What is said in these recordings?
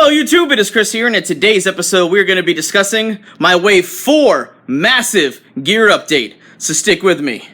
Hello YouTube, it is Chris here, and in today's episode we're going to be discussing my Wave 4 massive gear update, so stick with me.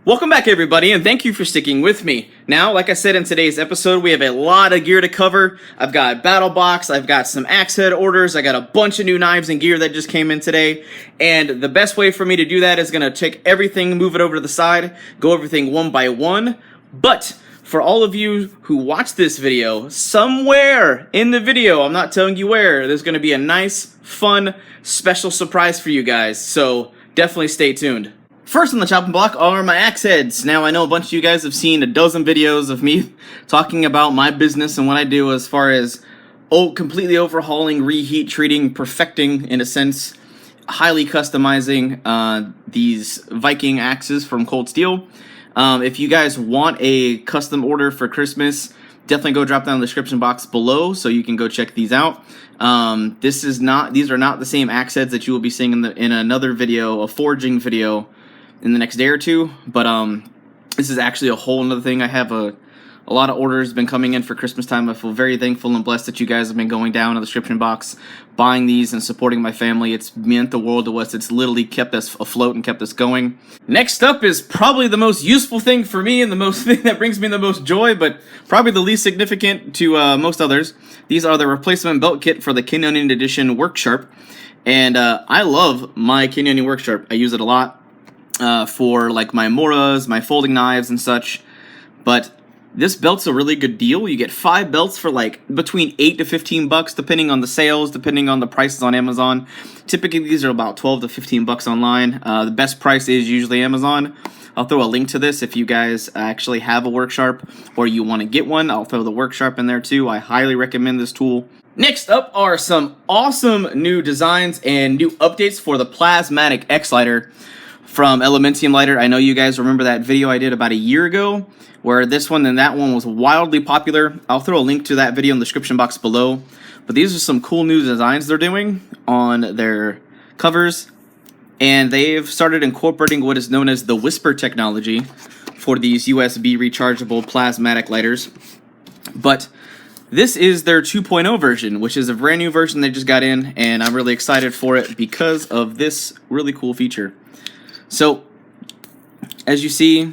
Welcome back everybody, and thank you for sticking with me. Now, like I said in today's episode, we have a lot of gear to cover. I've got BattlBox, I've got some axe head orders, I got a bunch of new knives and gear that just came in today. And the best way for me to do that is going to take everything, move it over to the side, go everything one by one. But for all of you who watch this video, somewhere in the video, I'm not telling you where, there's going to be a nice, fun, special surprise for you guys. So definitely stay tuned. First on the chopping block are my axe heads. Now, I know a bunch of you guys have seen a dozen videos of me talking about my business and what I do as far as completely overhauling, reheat treating, perfecting, in a sense, highly customizing these Viking axes from Cold Steel. If you guys want a custom order for Christmas, definitely go drop down in the description box below so you can go check these out. These are not the same axe heads that you will be seeing in another video, a forging video, in the next day or two, but this is actually a whole another thing. I have a lot of orders been coming in for Christmas time. I feel very thankful and blessed that you guys have been going down in the description box, buying these and supporting my family. It's meant the world to us. It's literally kept us afloat and kept us going. Next up is probably the most useful thing for me and the most thing that brings me the most joy, but probably the least significant to most others. These are the replacement belt kit for the Canyon Edition WorkSharp, and I love my Canyon WorkSharp. I use it a lot. For like my Moras, my folding knives and such, but this belt's a really good deal. You get 5 belts for like between 8 to 15 bucks, depending on the sales, depending on the prices on Amazon. Typically these are about 12 to 15 bucks online. The best price is usually Amazon. I'll throw a link to this if you guys actually have a WorkSharp or you want to get one. I'll throw the WorkSharp in there too. I highly recommend this tool. Next up are some awesome new designs and new updates for the Plazmatic X lighter from Elementium lighter. I know you guys remember that video I did about a year ago where this one and that one was wildly popular. I'll throw a link to that video in the description box below. But these are some cool new designs they're doing on their covers, and they've started incorporating what is known as the Whisper technology for these USB rechargeable Plazmatic lighters. But this is their 2.0 version, which is a brand new version they just got in, and I'm really excited for it because of this really cool feature. So, as you see,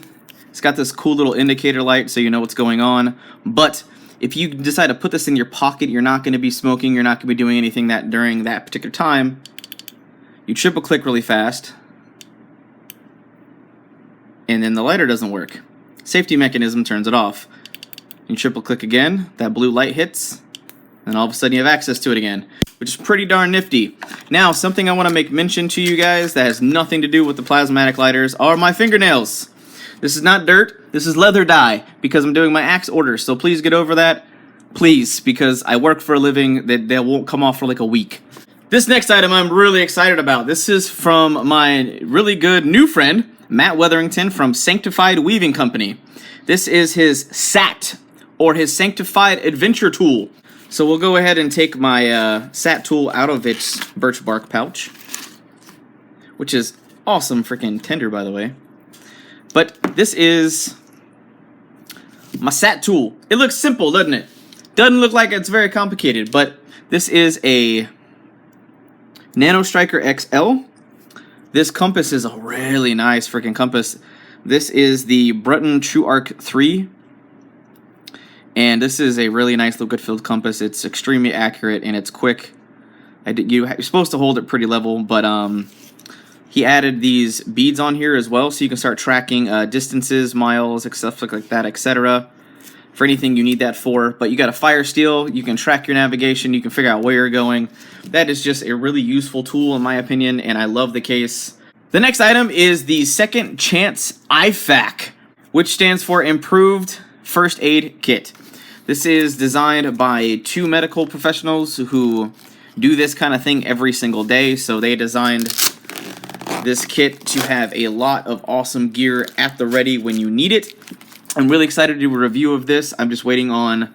it's got this cool little indicator light so you know what's going on. But if you decide to put this in your pocket, you're not going to be smoking, you're not going to be doing anything during that particular time. You triple click really fast, and then the lighter doesn't work. Safety mechanism turns it off. You triple click again, that blue light hits, and all of a sudden you have access to it again, which is pretty darn nifty. Now, something I want to make mention to you guys that has nothing to do with the Plazmatic lighters are my fingernails. This is not dirt, this is leather dye, because I'm doing my axe orders, so please get over that, please, because I work for a living that they won't come off for like a week. This next item I'm really excited about. This is from my really good new friend, Matt Weatherington from Sanctified Weaving Company. This is his SAT, or his Sanctified Adventure Tool. So we'll go ahead and take my SAT tool out of its birch bark pouch, which is awesome freaking tender, by the way. But this is my SAT tool. It looks simple, doesn't it? Doesn't look like it's very complicated, but this is a Nano Striker XL. This compass is a really nice freaking compass. This is the Brunton True Arc 3. And this is a really nice liquid filled compass. It's extremely accurate and it's quick. You're supposed to hold it pretty level, but he added these beads on here as well, so you can start tracking distances, miles, stuff like that, etc. For anything you need that for. But you got a fire steel, you can track your navigation, you can figure out where you're going. That is just a really useful tool in my opinion, and I love the case. The next item is the Second Chance IFAK, which stands for Improved First Aid Kit. This is designed by 2 medical professionals who do this kind of thing every single day, so they designed this kit to have a lot of awesome gear at the ready when you need it. I'm really excited to do a review of this. I'm just waiting on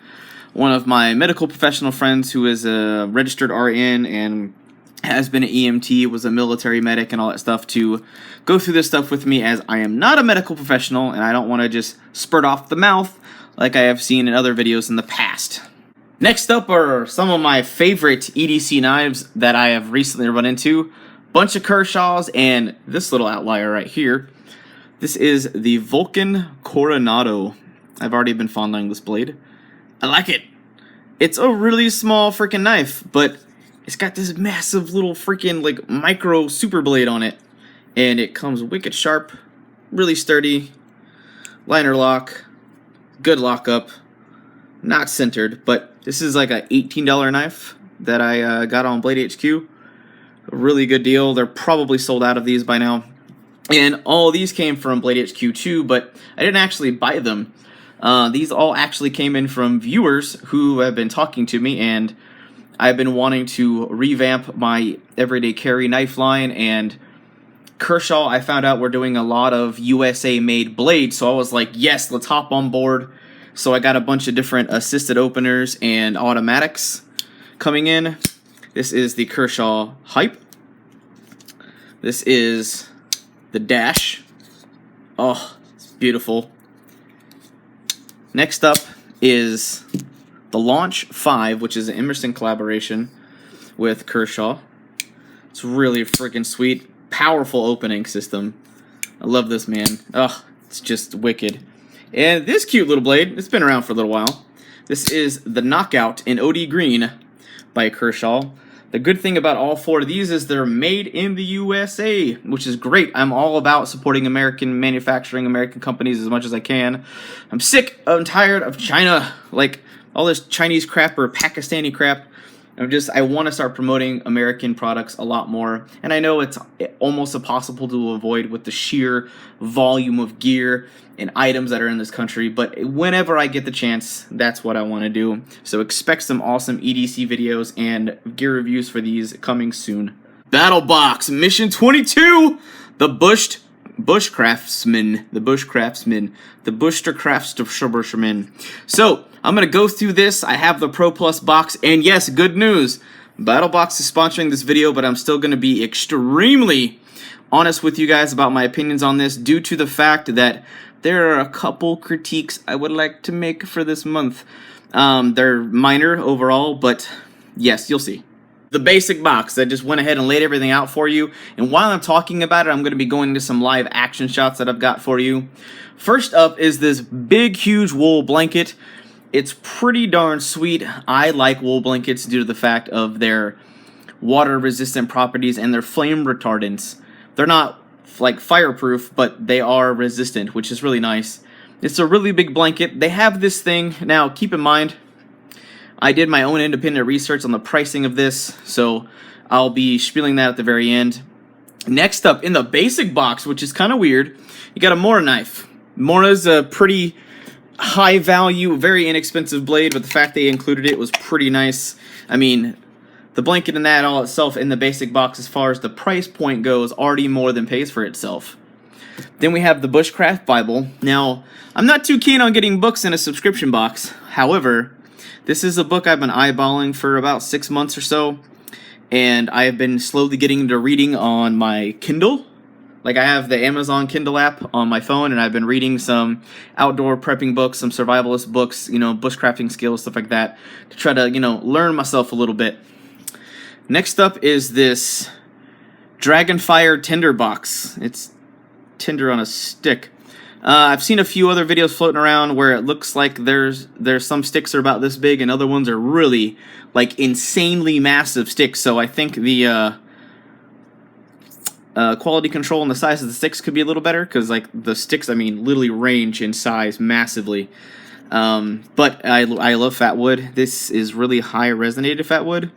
one of my medical professional friends who is a registered RN and has been an EMT, was a military medic and all that stuff, to go through this stuff with me, as I am not a medical professional and I don't want to just spurt off the mouth like I have seen in other videos in the past. Next up are some of my favorite EDC knives that I have recently run into. Bunch of Kershaws and this little outlier right here. This is the Vulcan Coronado. I've already been fondling this blade. I like it. It's a really small freaking knife, but it's got this massive little freaking like micro super blade on it. And it comes wicked sharp, really sturdy, liner lock, good lockup, not centered, but this is like a $18 knife that I got on Blade HQ. A really good deal. They're probably sold out of these by now. And all these came from Blade HQ too, but I didn't actually buy them. These all actually came in from viewers who have been talking to me, and I've been wanting to revamp my everyday carry knife line, and Kershaw, I found out, we're doing a lot of USA made blades, so I was like, yes, let's hop on board. So I got a bunch of different assisted openers and automatics coming in. This is the Kershaw Hype. This is the Dash. Oh, it's beautiful. Next up is the Launch 5, which is an Emerson collaboration with Kershaw. It's really freaking sweet. Powerful opening system. I love this, man. Oh, it's just wicked. And this cute little blade, it's been around for a little while. This is the Knockout in OD Green by Kershaw. The good thing about all four of these is they're made in the USA, which is great. I'm all about supporting American manufacturing, American companies as much as I can. I'm sick and tired of China, like all this Chinese crap or Pakistani crap. I want to start promoting American products a lot more, and I know it's almost impossible to avoid with the sheer volume of gear and items that are in this country, but whenever I get the chance, that's what I want to do. So expect some awesome EDC videos and gear reviews for these coming soon. BattlBox Mission 22, the Bushcraftsman. So I'm going to go through this. I have the Pro Plus box, and yes, good news. BattlBox is sponsoring this video, but I'm still going to be extremely honest with you guys about my opinions on this, due to the fact that there are a couple critiques I would like to make for this month. They're minor overall, but yes, you'll see. The basic box, I just went ahead and laid everything out for you, and while I'm talking about it, I'm going to be going into some live action shots that I've got for you. First up is this big, huge wool blanket. It's pretty darn sweet. I like wool blankets due to the fact of their water-resistant properties and their flame retardants. They're not like fireproof, but they are resistant, which is really nice. It's a really big blanket. They have this thing. Now, keep in mind, I did my own independent research on the pricing of this, so I'll be spieling that at the very end. Next up, in the basic box, which is kind of weird, you got a Mora knife. Mora's a pretty high value, very inexpensive blade, but the fact they included it was pretty nice. I mean, the blanket in that all itself in the basic box, as far as the price point goes, already more than pays for itself. Then we have the Bushcraft Bible. Now, I'm not too keen on getting books in a subscription box. However, this is a book I've been eyeballing for about 6 months or so, and I have been slowly getting into reading on my Kindle. Like, I have the Amazon Kindle app on my phone, and I've been reading some outdoor prepping books, some survivalist books, you know, bushcrafting skills, stuff like that, to try to, you know, learn myself a little bit. Next up is this Dragonfire Tinderbox. It's tinder on a stick. I've seen a few other videos floating around where it looks like there's some sticks are about this big and other ones are really like insanely massive sticks. So I think the quality control and the size of the sticks could be a little better, because like the sticks, I mean, literally range in size massively. But I love fat wood. This is really high resonated fat wood.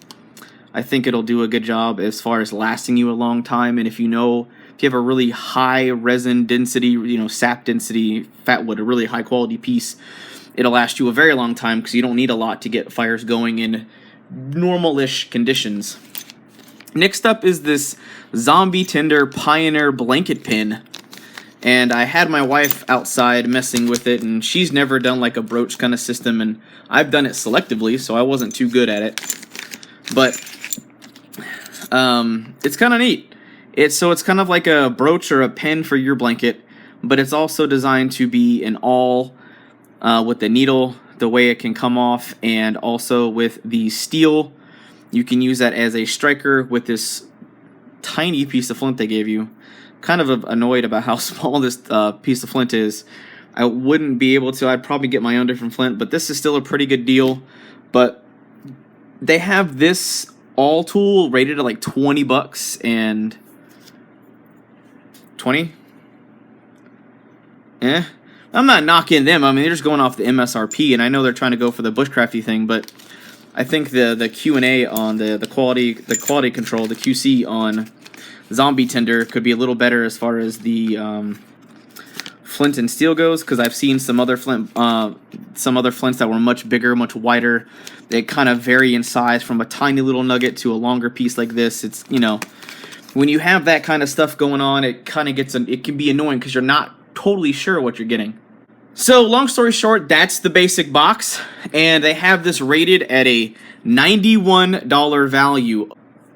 I think it'll do a good job as far as lasting you a long time. And if you have a really high resin density, you know, sap density fat wood, a really high quality piece, it'll last you a very long time, because you don't need a lot to get fires going in normal-ish conditions. Next up is this Zombie Tinder Pioneer Blanket Pin. And I had my wife outside messing with it, and she's never done like a broach kind of system, and I've done it selectively, so I wasn't too good at it. But it's kind of neat. It's kind of like a brooch or a pen for your blanket, but it's also designed to be an awl with the needle, the way it can come off, and also with the steel. You can use that as a striker with this tiny piece of flint they gave you. Kind of annoyed about how small this piece of flint is. I wouldn't be able to. I'd probably get my own different flint, but this is still a pretty good deal. But they have this all tool rated at like 20 bucks and 20. I'm not knocking them. I mean, they're just going off the MSRP, and I know they're trying to go for the bushcrafty thing, but I think the Q&A on the quality control, the QC on Zombie Tinder could be a little better as far as the flint and steel goes, because I've seen some other flints that were much bigger, much wider. They kind of vary in size from a tiny little nugget to a longer piece like this. It's, you know, when you have that kind of stuff going on, it kind of gets it can be annoying because you're not totally sure what you're getting. So long story short, that's the basic box, and they have this rated at a $91 value.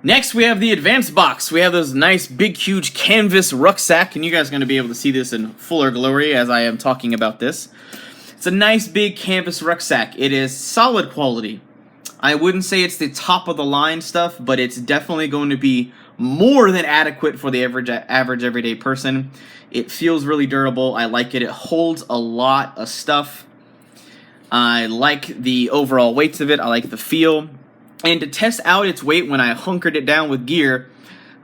Next, we have the advanced box. We have this nice, big, huge canvas rucksack, and you guys are going to be able to see this in fuller glory as I am talking about this. It's a nice, big canvas rucksack. It is solid quality. I wouldn't say it's the top of the line stuff, but it's definitely going to be more than adequate for the average everyday person. It feels really durable. I like it. It holds a lot of stuff. I like the overall weights of it. I like the feel. And to test out its weight when I hunkered it down with gear,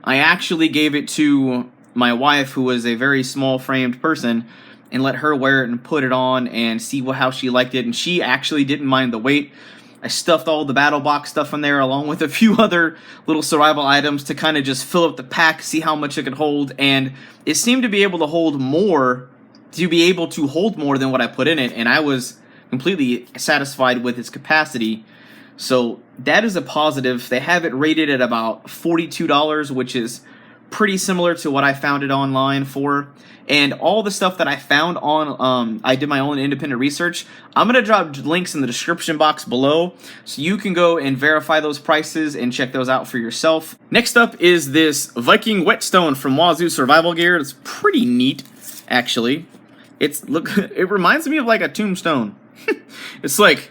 I actually gave it to my wife, who was a very small framed person, and let her wear it and put it on and see how she liked it. And she actually didn't mind the weight. I stuffed all the BattlBox stuff in there along with a few other little survival items to kind of just fill up the pack, see how much it could hold. And it seemed to be able to hold more, than what I put in it. And I was completely satisfied with its capacity. So that is a positive. They have it rated at about $42, which is pretty similar to what I found it online for. And all the stuff that I found on, I did my own independent research. I'm going to drop links in the description box below, so you can go and verify those prices and check those out for yourself. Next up is this Viking Whetstone from Wazoo Survival Gear. It's pretty neat, actually. It reminds me of like a tombstone. It's like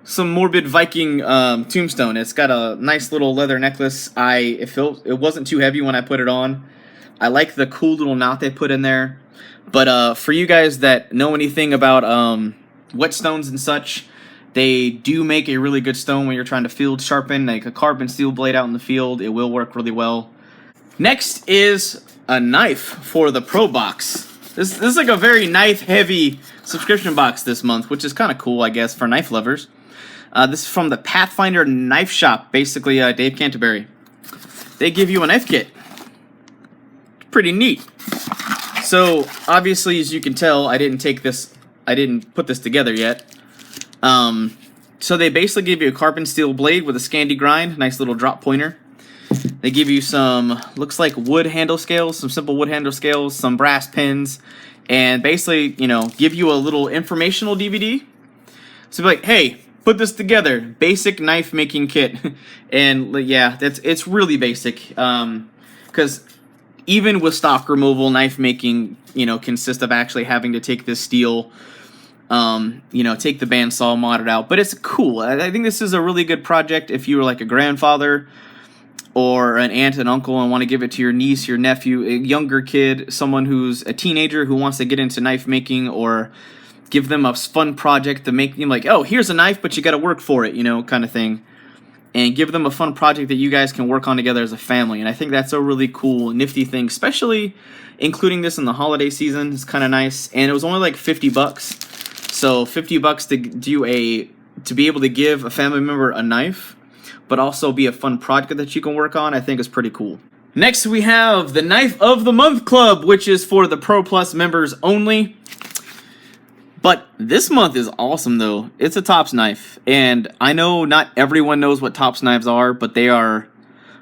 some morbid Viking tombstone. It's got a nice little leather necklace. It wasn't too heavy when I put it on. I like the cool little knot they put in there. But for you guys that know anything about whetstones and such, they do make a really good stone when you're trying to field sharpen, like a carbon steel blade out in the field. It will work really well. Next is a knife for the Pro Box. This is like a very knife-heavy subscription box this month, which is kind of cool, I guess, for knife lovers. This is from the Pathfinder Knife Shop, basically Dave Canterbury. They give you a knife kit. Pretty neat. So obviously, as you can tell, I didn't put this together yet. So they basically give you a carbon steel blade with a Scandi grind, nice little drop pointer. They give you some, looks like wood handle scales, some simple wood handle scales, some brass pins, and basically, you know, give you a little informational DVD. So be like, hey, put this together, basic knife making kit. And yeah, it's really basic, because even with stock removal, knife making, you know, consists of actually having to take this steel, you know, take the bandsaw, mod it out. But it's cool. I think this is a really good project if you were like a grandfather or an aunt and uncle and want to give it to your niece, your nephew, a younger kid, someone who's a teenager who wants to get into knife making, or give them a fun project to make them like, oh, here's a knife, but you got to work for it, you know, kind of thing. And give them a fun project that you guys can work on together as a family. And I think that's a really cool, nifty thing, especially including this in the holiday season. It's kind of nice. And it was only like 50 bucks. So 50 bucks to be able to give a family member a knife, but also be a fun project that you can work on, I think is pretty cool. Next, we have the Knife of the Month Club, which is for the Pro Plus members only. But this month is awesome, though. It's a Tops knife. And I know not everyone knows what Tops knives are, but they are,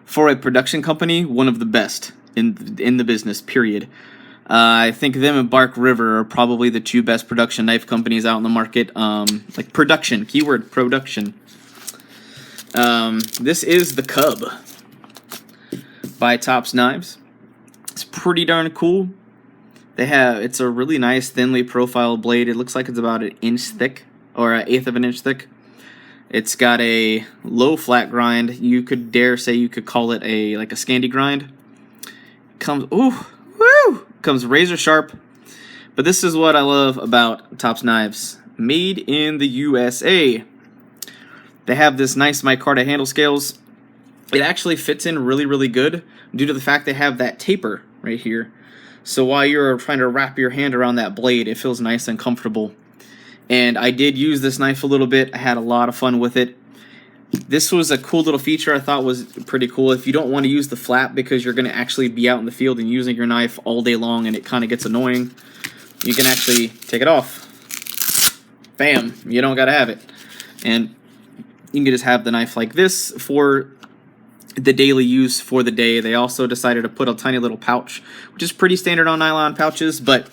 for a production company, one of the best in the business, period. I think them and Bark River are probably the two best production knife companies out in the market. Like production, keyword production. This is the Cub by Tops Knives. It's pretty darn cool. It's a really nice thinly profiled blade. It looks like it's about an inch thick, or an eighth of an inch thick. It's got a low flat grind. You could dare say you could call it like a Scandi grind. Comes razor sharp. But this is what I love about Tops Knives. Made in the USA. They have this nice micarta handle scales. It actually fits in really, really good due to the fact they have that taper right here. So while you're trying to wrap your hand around that blade, it feels nice and comfortable. And I did use this knife a little bit. I had a lot of fun with it. This was a cool little feature I thought was pretty cool. If you don't want to use the flap because you're going to actually be out in the field and using your knife all day long and it kind of gets annoying, you can actually take it off. Bam! You don't got to have it. And you can just have the knife like this for the daily use for the day. They also decided to put a tiny little pouch, which is pretty standard on nylon pouches, but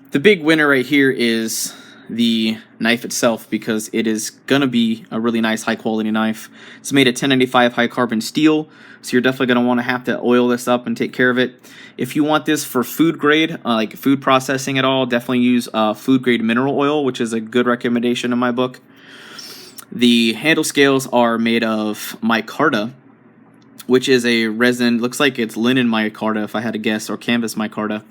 the big winner right here is the knife itself, because it is gonna be a really nice high quality knife. It's made of 1095 high carbon steel, so you're definitely gonna want to have to oil this up and take care of it. If you want this for food grade, like food processing at all, definitely use food grade mineral oil, which is a good recommendation in my book. The handle scales are made of micarta, which is a resin, looks like it's linen micarta if I had to guess, or canvas micarta.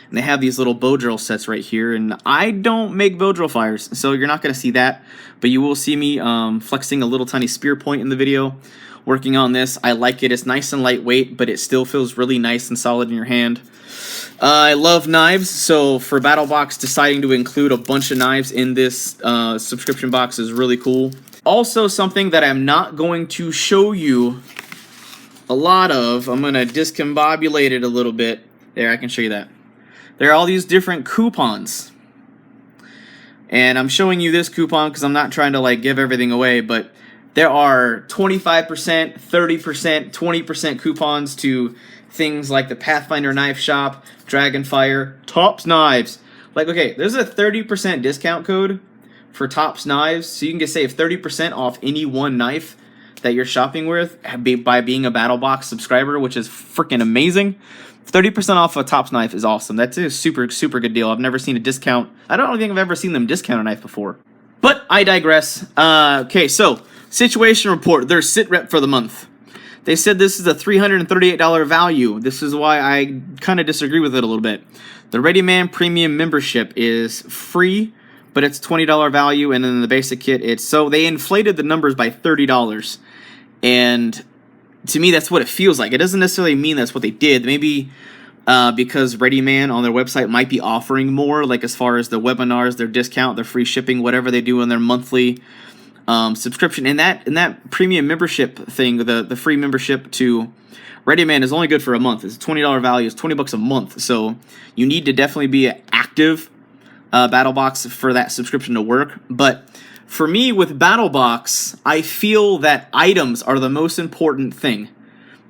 And they have these little bow drill sets right here, and I don't make bow drill fires, so you're not going to see that, but you will see me flexing a little tiny spear point in the video, working on this. I like it. It's nice and lightweight, but it still feels really nice and solid in your hand. I love knives, so for BattlBox deciding to include a bunch of knives in this subscription box is really cool. Also, something that I'm not going to show you a lot of, I'm going to discombobulate it a little bit. There, I can show you that. There are all these different coupons. And I'm showing you this coupon because I'm not trying to like give everything away, but there are 25%, 30%, 20% coupons to things like the Pathfinder Knife Shop, Dragonfire, Tops Knives. Like, okay, there's a 30% discount code for Tops Knives, so you can get save 30% off any one knife that you're shopping with by being a BattlBox subscriber, which is freaking amazing. 30% off a Tops knife is awesome. That's a super, super good deal. I've never seen a discount. I don't think I've ever seen them discount a knife before. But I digress. Okay, so situation report. Their sit rep for the month. They said this is a $338 value. This is why I kind of disagree with it a little bit. The ReadyMan Premium membership is free, but it's $20 value, and then the basic kit, so they inflated the numbers by $30. And to me, that's what it feels like. It doesn't necessarily mean that's what they did. Maybe because ReadyMan on their website might be offering more, like as far as the webinars, their discount, their free shipping, whatever they do in their monthly subscription. And that premium membership thing, the free membership to ReadyMan is only good for a month. It's a $20 value. It's $20 a month. So you need to definitely be active BattlBox for that subscription to work. But for me, with BattlBox, I feel that items are the most important thing.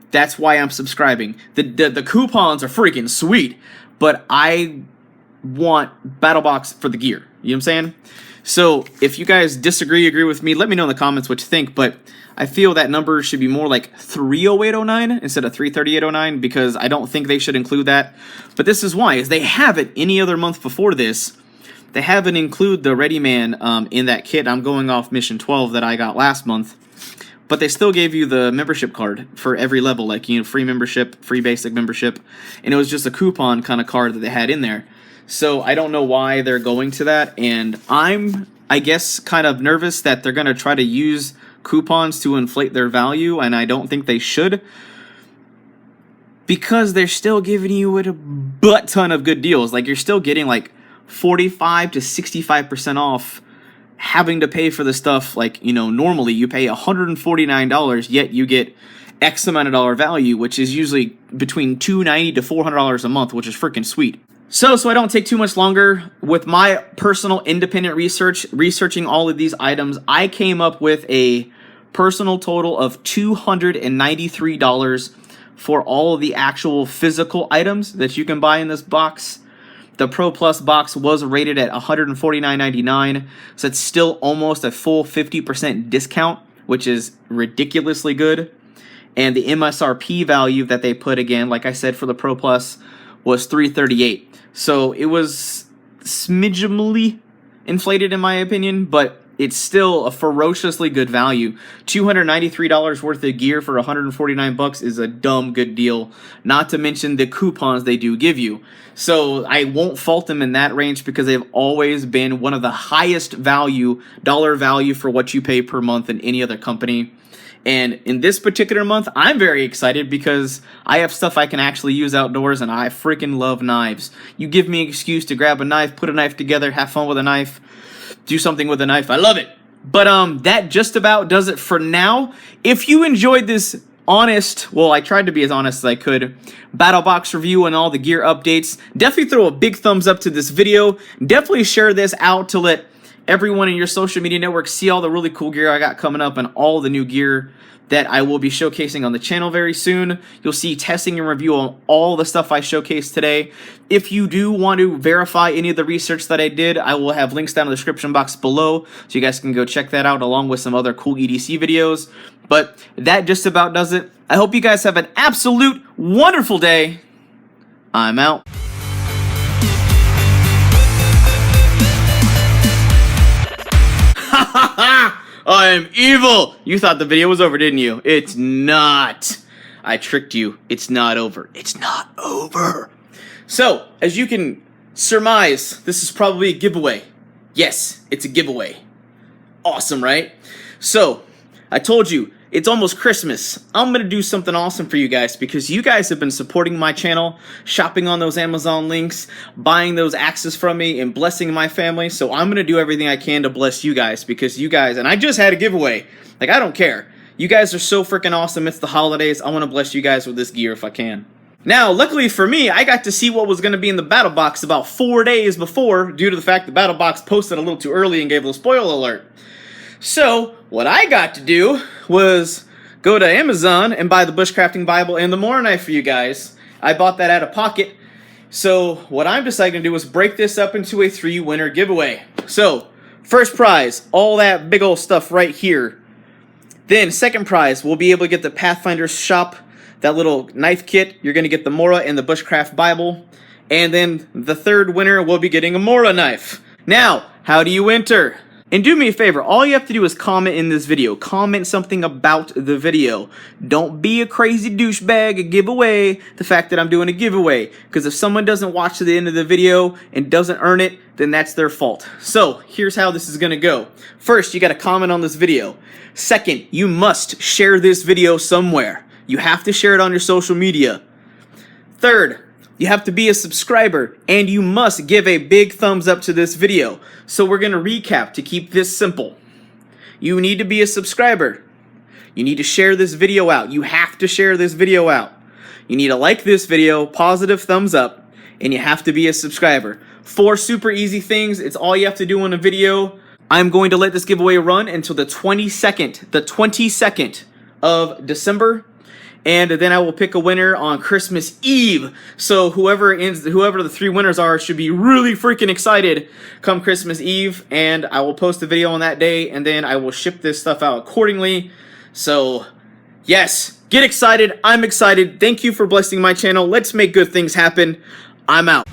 That's why I'm subscribing. The coupons are freaking sweet, but I want BattlBox for the gear. You know what I'm saying? So if you guys disagree, agree with me, let me know in the comments what you think. But I feel that number should be more like 30809 instead of 33809, because I don't think they should include that. But this is why, is they have it any other month before this. They haven't included the ReadyMan in that kit. I'm going off Mission 12 that I got last month. But they still gave you the membership card for every level, like, you know, free membership, free basic membership. And it was just a coupon kind of card that they had in there. So I don't know why they're going to that. And I'm, I guess, kind of nervous that they're going to try to use coupons to inflate their value. And I don't think they should, because they're still giving you a butt ton of good deals. Like, you're still getting like 45 to 65% off having to pay for the stuff. Like, you know, normally you pay $149, yet you get X amount of dollar value, which is usually between $290 to $400 a month, which is freaking sweet. So I don't take too much longer with my personal independent researching all of these items, I came up with a personal total of $293 for all of the actual physical items that you can buy in this box. The Pro Plus box was rated at $149.99, so it's still almost a full 50% discount, which is ridiculously good. And the MSRP value that they put, again, like I said, for the Pro Plus was $338. So it was smidgenly inflated in my opinion, but it's still a ferociously good value. $293 worth of gear for $149 is a dumb good deal, not to mention the coupons they do give you. So I won't fault them in that range because they've always been one of the highest value, dollar value for what you pay per month in any other company. And in this particular month, I'm very excited because I have stuff I can actually use outdoors, and I freaking love knives. You give me an excuse to grab a knife, put a knife together, have fun with a knife, do something with a knife. I love it. But that just about does it for now. If you enjoyed this honest, well, I tried to be as honest as I could, BattlBox review and all the gear updates, definitely throw a big thumbs up to this video. Definitely share this out to let everyone in your social media network see all the really cool gear I got coming up and all the new gear that I will be showcasing on the channel very soon. You'll see testing and review on all the stuff I showcased today. If you do want to verify any of the research that I did, I will have links down in the description box below, so you guys can go check that out along with some other cool EDC videos. But that just about does it. I hope you guys have an absolute wonderful day. I'm out. I am evil! You thought the video was over, didn't you? It's not. I tricked you. It's not over. It's not over. So, as you can surmise, this is probably a giveaway. Yes, it's a giveaway. Awesome, right? So, I told you, it's almost Christmas. I'm going to do something awesome for you guys because you guys have been supporting my channel, shopping on those Amazon links, buying those axes from me, and blessing my family. So I'm going to do everything I can to bless you guys because you guys, and I just had a giveaway. Like, I don't care. You guys are so freaking awesome. It's the holidays. I want to bless you guys with this gear if I can. Now, luckily for me, I got to see what was going to be in the BattlBox about 4 days before due to the fact the BattlBox posted a little too early and gave a spoiler alert. So, what I got to do was go to Amazon and buy the Bushcraft Bible and the Morakniv for you guys. I bought that out of pocket. So, what I'm deciding to do is break this up into a 3-winner giveaway. So, first prize, all that big old stuff right here. Then, second prize, we'll be able to get the Pathfinder shop, that little knife kit. You're going to get the Mora and the Bushcraft Bible. And then, the third winner will be getting a Morakniv. Now, how do you enter? And do me a favor, all you have to do is comment in this video. Comment something about the video. Don't be a crazy douchebag and give away the fact that I'm doing a giveaway. Because if someone doesn't watch to the end of the video and doesn't earn it, then that's their fault. So, here's how this is going to go. First, you got to comment on this video. Second, you must share this video somewhere. You have to share it on your social media. Third, you have to be a subscriber, and you must give a big thumbs up to this video. So we're going to recap to keep this simple. You need to be a subscriber. You need to share this video out. You have to share this video out. You need to like this video, positive thumbs up, and you have to be a subscriber. 4 super easy things. It's all you have to do in a video. I'm going to let this giveaway run until the 22nd of December. And then I will pick a winner on Christmas Eve. So whoever the 3 winners are should be really freaking excited come Christmas Eve. And I will post a video on that day, and then I will ship this stuff out accordingly. So, yes, get excited. I'm excited. Thank you for blessing my channel. Let's make good things happen. I'm out.